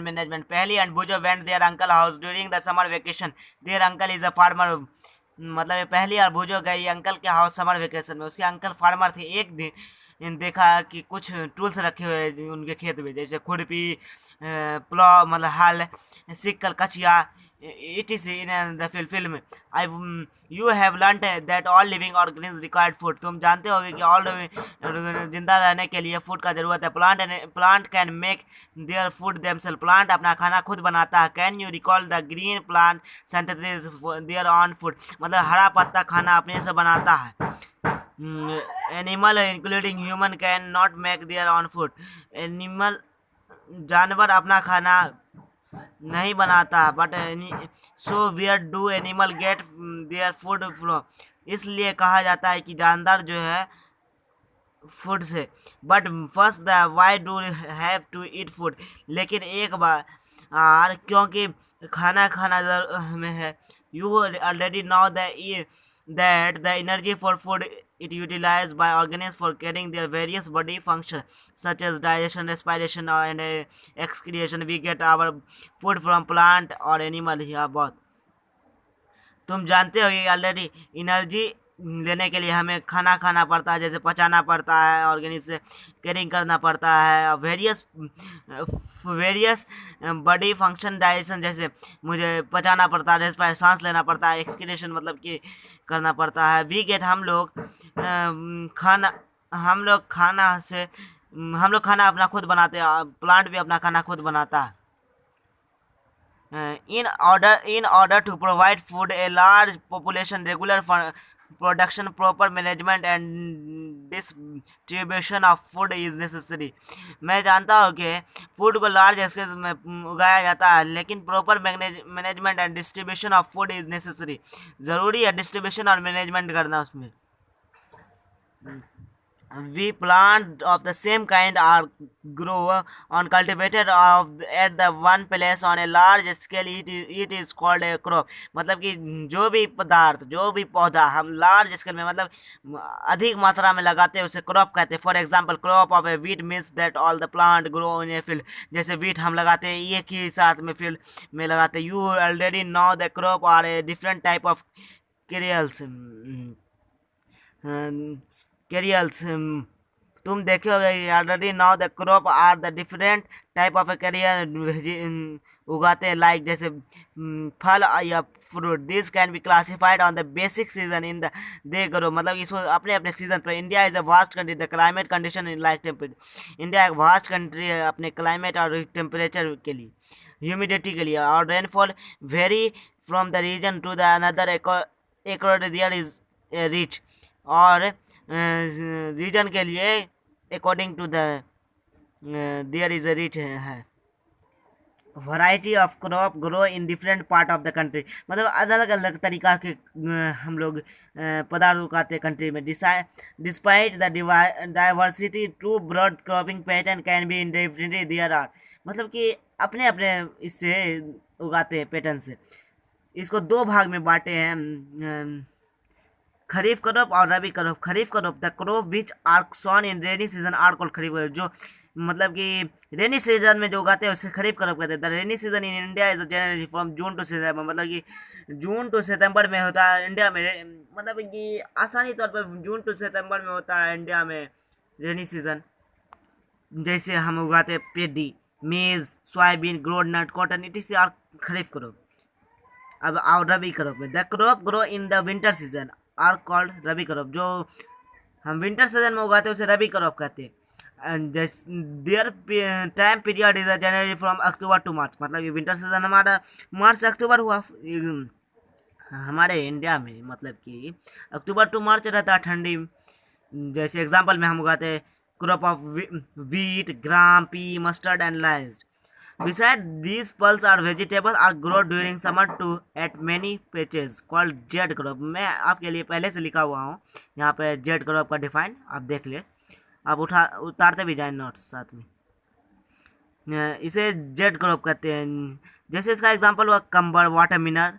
management. Pehli and Bujo went their uncle house during the summer vacation. Their uncle is a farmer. मतलब ये पहली और भुजो गई uncle के हाउस समर वेकेशन में। उसके अंकल फार्मर थे। एक दिन देखा कि कुछ टूल्स रखे हुए उनके खेत में, जैसे खुरपी, प्लॉ मतलब हल, सिक्कल, कचिया, etc. in the film I you have learnt that all living organisms required food. तुम जानते होगे कि all जिंदा रहने के लिए फूड का जरूरत है। Plant can make their food themselves. Plant अपना खाना खुद बनाता है। Can you recall the green plant synthesis their own food. मतलब हरा पत्ता खाना अपने से बनाता है। Animal including human can not make their own food. Animal जानवर अपना खाना नहीं बनाता। But so where do animal get their food from. इसलिए कहा जाता है कि जानवर जो है फूड से। But first the why do have to eat food. लेकिन एक बार क्योंकि खाना खाना में है। You already know that the energy for food it utilized by organisms for carrying their various body functions such as digestion, respiration and excretion. We get our food from plant or animal। या बहुत तुम जानते हो कि already energy लेने के लिए हमें खाना खाना पड़ता है, जैसे पचाना पड़ता है, ऑर्गेनिक से कैरिंग करना पड़ता है। वेरियस बॉडी फंक्शन डाइजेशन, जैसे मुझे पचाना पड़ता है, सांस लेना पड़ता है, एक्सक्रीशन मतलब कि करना पड़ता है। वी गेट हम लोग खाना अपना खुद बनाते हैं। प्लांट भी अपना खाना खुद बनाता है। In order to provide food a large population, regular production, proper management and distribution of food is necessary। मैं जानता हूँ कि फूड को लार्ज स्केल में उगाया जाता है, लेकिन proper management and distribution of food is necessary. ज़रूरी है डिस्ट्रीब्यूशन और मैनेजमेंट करना उसमें। We plant of the same kind are grow on cultivated at the one place on a large scale, it is called a crop। मतलब कि जो भी पदार्थ, जो भी पौधा हम लार्ज स्केल में मतलब अधिक मात्रा में लगाते हैं उसे क्रॉप कहते हैं। For example crop of A wheat means that all the plant grow in a field. जैसे व्हीट हम लगाते हैं एक ही साथ में फील्ड में लगाते हैं। You already know the crop are a different type of cereals. तुम देखे होगे already now the crop are the different type of carrier उगाते हैं, लाइक जैसे फल या fruit. This can be classified on the basic season in the they grow. मतलब इसको अपने अपने सीजन पर। India is a vast country, the climate condition in like temperature. India एक वास्ट कंट्री है अपने क्लाइमेट और टेम्परेचर के लिए, ह्यूमिडिटी के लिए। और rainfall vary from the region to the another according there is rich. और रीजन के लिए according to the there is a rich है। Variety of crop grow in different part of the country. मतलब अलग अलग तरीका के हम लोग पदार्थ उगाते हैं कंट्री में। Despite the diversity to broad cropping pattern can be indifferent there are. मतलब कि अपने अपने इससे उगाते हैं पैटर्न से। इसको दो भाग में बांटे हैं, खरीफ क्रॉप और rabi crop. Kharif crop the crop which are sown in rainy season are called kharif. जो मतलब कि रेनी सीजन में जो उगाते हैं उसे खरीफ क्रॉप कहते हैं। The rainy season in India is generally from June to September. मतलब कि जून टू सितंबर में होता है इंडिया में। मतलब कि आसानी तौर पर जून टू सितंबर में होता है इंडिया में रेनी सीजन। जैसे हम उगाते हैं paddy, maize, soybean, groundnut, cotton, it are kharif crop. अब आओ रबी क्रॉप में। The crop grow in the winter season are called rabi crop. जो हम विंटर सीजन में उगाते हैं उसे रबी क्रॉप कहते हैं। Their time period is January from October to March. मतलब ये विंटर सीजन हमारा मार्च से अक्टूबर हुआ हमारे इंडिया में। मतलब कि अक्टूबर टू मार्च रहता है ठंडी। जैसे एग्जांपल में हम उगाते हैं crop of wheat, gram, P, mustard and lies. Besides these pulse are vegetable are grown during summer to at many patches called Z crop. मैं आपके लिए पहले से लिखा हुआ हूँ यहाँ पे जेड क्रॉप का डिफाइन, आप देख ले। आप उतारते भी जाए नोट्स साथ में। इसे जेड क्रॉप कहते हैं। जैसे इसका एग्जांपल हुआ cucumber, watermelon.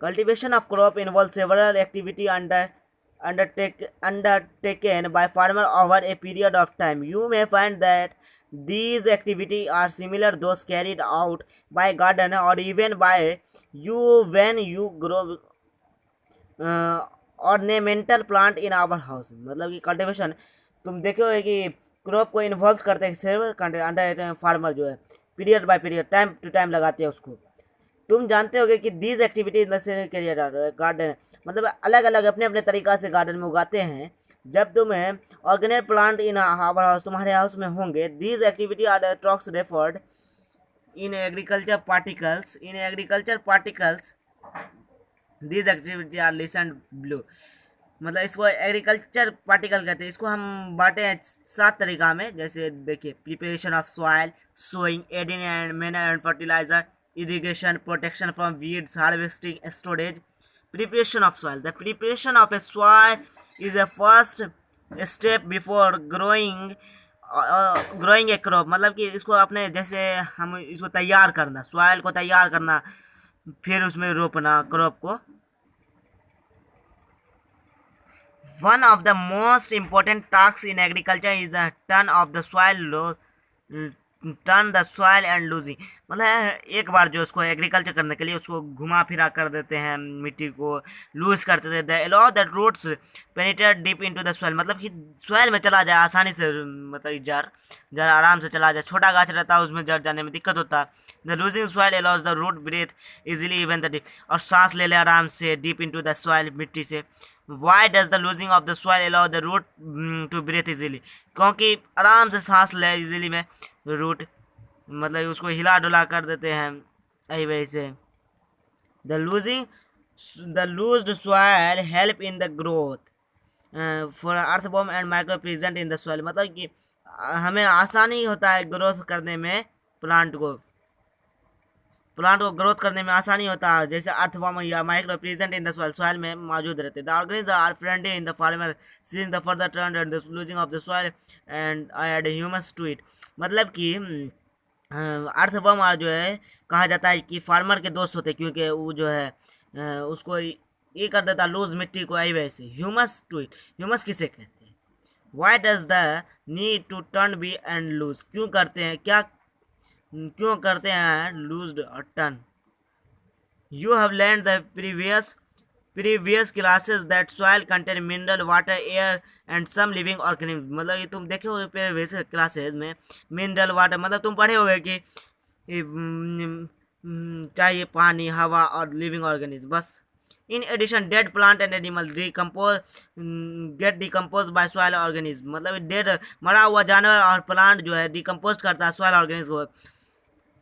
Cultivation of crop involve several activity undertaken by farmer over a period of time. You may find that these activities are similar those carried out by gardener or even by you when you grow ornamental plant in our house. मतलब कि cultivation तुम देखोगे कि crop को involve करते हैं several under farmer जो है period by period time to time लगाते हैं उसको। तुम जानते होगे कि दीज एक्टिविटीज करियर गार्डन मतलब अलग अलग अपने अपने तरीका से गार्डन में उगाते हैं। जब तुम्हें organic plant in our house तुम्हारे हाउस में होंगे, these activity are talks referred in agriculture particles this activity are listen blue. मतलब इसको एग्रीकल्चर पार्टिकल कहते हैं। इसको हम बांटे हैं 7 तरीका में। जैसे देखिए, preparation of soil, sowing, adding and manure and fertiliser, irrigation, protection from weeds, harvesting, storage. Preparation of soil. The preparation of a soil is a first step before growing a crop. मतलब कि इसको अपने जैसे हम इसको तैयार करना, soil को तैयार करना, फिर उसमें रोपना क्रॉप को। One of the most important tasks in agriculture is the turn the soil and losing। मतलब एक बार जो उसको एग्रीकल्चर करने के लिए उसको घुमा फिरा कर देते हैं, मिट्टी को लूज कर देते हैं। allow the roots penetrate deep into the soil। मतलब कि सॉइल में चला जाए आसानी से, मतलब जड़ आराम से चला जाए। छोटा गाछ रहता है उसमें जड़ जाने में दिक्कत होता है। The losing soil allows the root breathe easily even the deep। और सांस ले ले आराम से deep into the soil, मिट्टी से। Why does the losing of the soil allow the root to breathe easily? क्योंकि आराम से सांस ले इजीली में रूट, मतलब उसको हिला डुला कर देते हैं यही वजह से। The लूज्ड soil help in the growth for earthworm and micro present in the soil. मतलब कि हमें आसानी होता है ग्रोथ करने में, प्लांट को ग्रोथ करने में आसानी होता है। जैसे अर्थवॉर्म या micro present in the soil में मौजूद रहते हैं। The organism are friendly in the farmer seeing the further turn and the loosing of the soil and add humus to it. मतलब कि अर्थवॉर्म जो है कहा जाता है कि फार्मर के दोस्त होते हैं, क्योंकि वो जो है उसको ये कर देता लूज मिट्टी को। आई वैसे ह्यूमस टू इट। ह्यूमस किसे कहते हैं? Why does the need to turn be and loose. क्यों करते हैं लूज्ड और turn? You have learn the previous classes that soil contain mineral, water, air and some living organism. मतलब ये तुम देखे होगे प्रीवियस क्लासेस में मिनरल, वाटर, मतलब तुम पढ़े होगे कि चाहिए पानी, हवा और लिविंग ऑर्गेनिज्म बस। In addition dead plant and animal get decompose by soil organism. मतलब डेड मरा हुआ जानवर और प्लांट जो है डिकम्पोज करता है सॉइल ऑर्गेनिज्म को।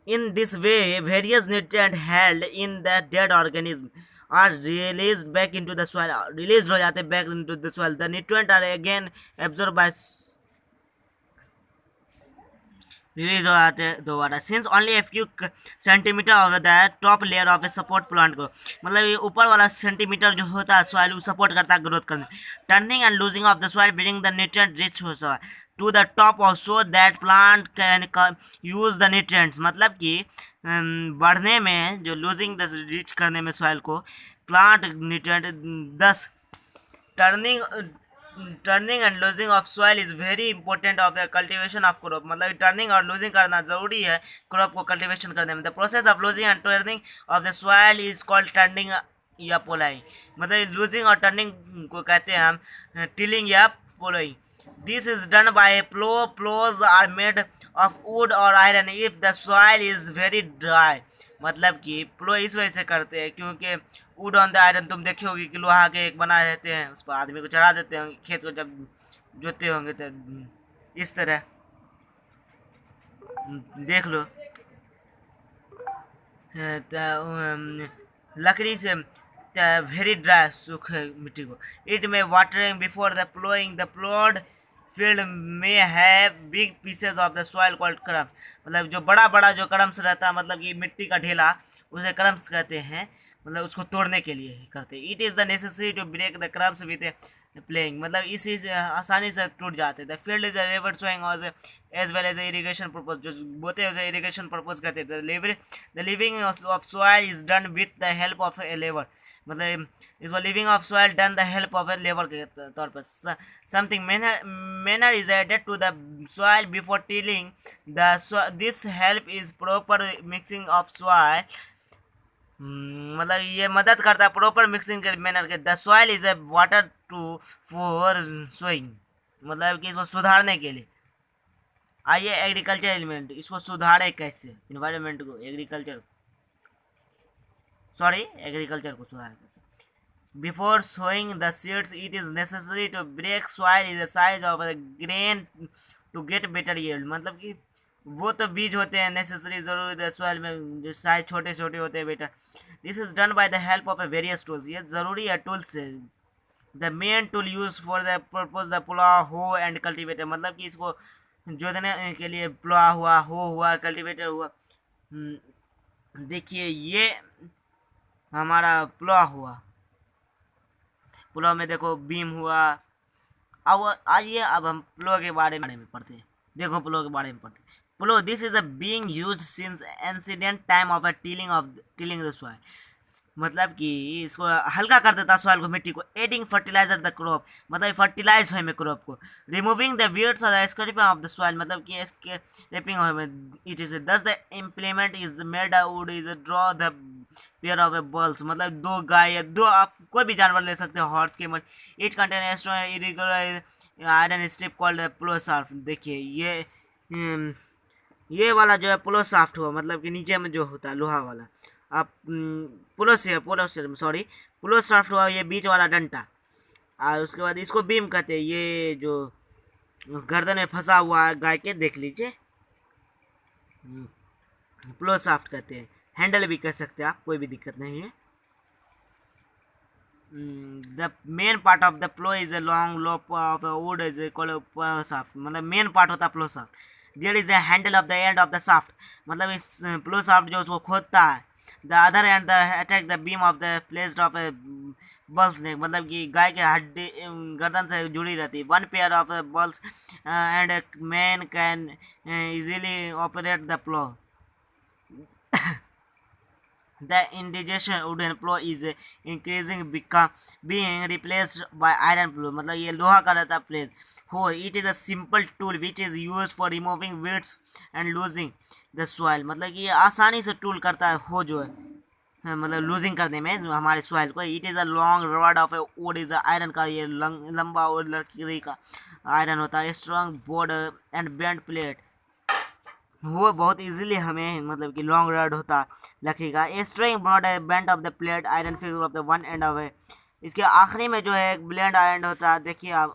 In this way, various nutrients held in the dead organism are released back into the soil. Released हो जाते back into the soil. The nutrients are again absorbed by release हो जाते हैं दोबारा। Since only a few centimetre of the top layer of a support plant को। मतलब ये ऊपर वाला सेंटीमीटर जो होता है सॉइल वो सपोर्ट करता है ग्रोथ करने। Turning and loosing of the soil bring the nutrient rich to the top of so that plant can use the nutrients. मतलब कि बढ़ने में जो लूजिंग द रिच करने में सॉइल को प्लांट न्यूट्रिएंट। दस turning and loosing of soil is very important of the cultivation of crop. मतलब टर्निंग और लूजिंग करना जरूरी है क्रॉप को कल्टिवेशन करने में। The process of losing and turning of the soil is called turning या पोलाई। मतलब लूजिंग और टर्निंग को कहते हैं हम टिलिंग या पोलाई। This is done by plough. Ploughs are made of wood और iron if the soil is very dry. मतलब कि प्लो इस वजह से करते हैं क्योंकि वुड ऑन द आयरन, तुम देखे होगी कि लोहा के एक बनाए रहते हैं, उस पर आदमी को चढ़ा देते हैं खेत को जब जोते होंगे तो इस तरह देख लो। लकड़ी से वेरी ड्राई सूखे मिट्टी को। इट में watering before the ploughing. The प्लोड field में है big pieces of the soil called crumbs. मतलब जो बड़ा बड़ा जो क्रम्स रहता है, मतलब कि मिट्टी का ढेला, उसे क्रम्स कहते हैं। मतलब उसको तोड़ने के लिए ही करते हैं। It is the necessary to break the crumbs with playing, मतलब इसी से आसानी से टूट जाते थे। Field is a river sowing और as well as irrigation purpose, जो बोते हैं उसे इरिगेशन पर्पज कहते थे। The living of soil is done with the help of a labour, मतलब इसको living of soil done the help of a labour के तौर पर। Something manner is added to the soil before tilling the this help is proper mixing of soil, मतलब ये मदद करता है प्रॉपर मिक्सिंग के मैनर के। The soil is a water to for sowing, मतलब कि इसको सुधारने के लिए। आइए एग्रीकल्चर एलिमेंट, इसको सुधारे कैसे, इन्वायरमेंट को, एग्रीकल्चर को सुधारे कैसे। Before sowing the seeds it is necessary to break soil is the size of the grain to get better yield, मतलब कि वो तो बीज होते हैं नेसेसरी, जरूरी है सॉइल में, जो साइज छोटे छोटे होते हैं better. This is done by the help of A various tools, ये जरूरी है टूल्स से। The main tool use for the purpose the प्ला हो एंड कल्टिवेटर, मतलब कि इसको जोतने के लिए प्ला हुआ, हो हुआ, कल्टिवेटर हुआ। देखिए ये हमारा प्ला हुआ, प्ला में देखो बीम हुआ। अब आइए अब हम प्लो के बारे में पढ़ते हैं। देखो प्लो के बारे में पढ़ते हैं। Plough, this is a being used since ancient time of a tilling the soil, मतलब कि इसको हल्का कर देता सॉइल को, मिट्टी को। एडिंग फर्टिलाइजर द क्रॉप, मतलब फर्टिलाइज हो में क्रॉप को। रिमूविंग द वीड्स और the scraping of the soil, मतलब कि स्क्रैपिंग हो में it is. Thus the implement is made wood is draw the pair of a bulls, मतलब दो गाय या दो, आप कोई भी जानवर ले सकते हो, हॉर्स के मत। It contain strong irregular iron strip called plough shaft. देखिए ये वाला जो है प्लो शाफ्ट हुआ, मतलब कि नीचे में जो होता है लोहा वाला। आप प्लो शाफ्ट हुआ, ये बीच वाला डंटा। और उसके बाद इसको बीम कहते हैं, ये जो गर्दन में फंसा हुआ है गाय के, देख लीजिए, प्लो शाफ्ट कहते हैं। हैंडल भी कह सकते हैं आप, कोई भी दिक्कत नहीं है। The main part of the plough is a long lope of wood is called plough shaft, मतलब मेन पार्ट होता है plough shaft. There is a handle of the end of the shaft, मतलब इस प्लो शाफ्ट जो उसको खोदता है। The other end the attack the beam of the placed of a bull's neck, मतलब कि गाय के हड्डी गर्दन से जुड़ी रहती है। One pair of bulls and man can easily operate the plough. The indigestion wooden plow is increasing being replaced by iron plow, मतलब ये लोहा का रहता है प्लेस हो। It is a simple tool which is used for removing weeds and losing the soil, मतलब कि ये आसानी से टूल करता है हो जो है, मतलब लूजिंग करने में हमारे सॉइल को। It is a long rod of A would is iron का, ये लंबा और लकड़ी का आयरन होता है। Strong board and bend plate, वो बहुत इजीली हमें, मतलब कि लॉन्ग रॉड होता लकड़ी का। A string broad bend of the plate iron figure of the one end of a, इसके आखिरी में जो है एक ब्लेंड आयरन होता है। देखिए आप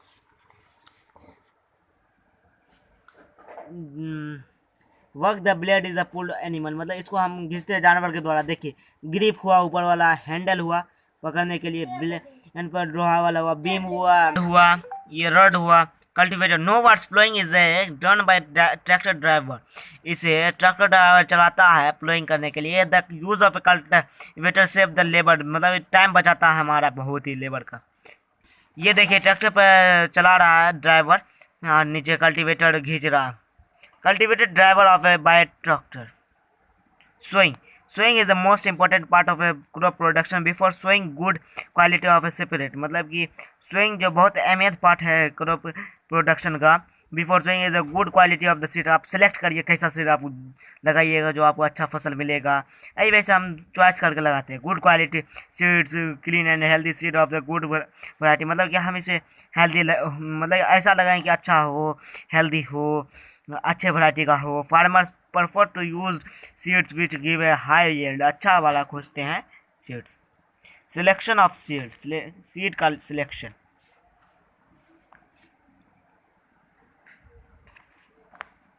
work the blade is a pulled animal, मतलब इसको हम घिसते हैं जानवर के द्वारा। देखिए ग्रिप हुआ ऊपर वाला, हैंडल हुआ पकड़ने के लिए, ब्लेड पर लोहा वाला हुआ, बीम हुआ ये रॉड हुआ। Cultivator, no words ploughing is done by tractor driver, इसे ट्रैक्टर ड्राइवर चलाता है प्लोइंग करने के लिए। The use of cultivator save the labour, मतलब टाइम बचाता है हमारा बहुत ही लेबर का। ये देखिए ट्रैक्टर पर चला रहा है ड्राइवर, नीचे कल्टिवेटर खींच रहा। Cultivated driver of a by tractor. Sowing is the most important part of a crop production. Before sowing, good quality of a separate, मतलब कि sowing जो बहुत अहमियत पार्ट है क्रॉप प्रोडक्शन का। Before sowing is a good quality of the seed, आप select करिए कैसा सीड आप लगाइएगा जो आपको अच्छा फसल मिलेगा। ऐसे वैसे हम चॉइस करके लगाते हैं। Good quality seeds, clean and healthy seed of the good variety, मतलब कि हम इसे हेल्दी मतलब ऐसा लगाएं कि अच्छा हो, हेल्दी हो, अच्छे वैरायटी का हो। Farmers prefer to use seeds which give a high yield, अच्छा वाला खोजते हैं seeds. Selection of seeds, seed का सिलेक्शन।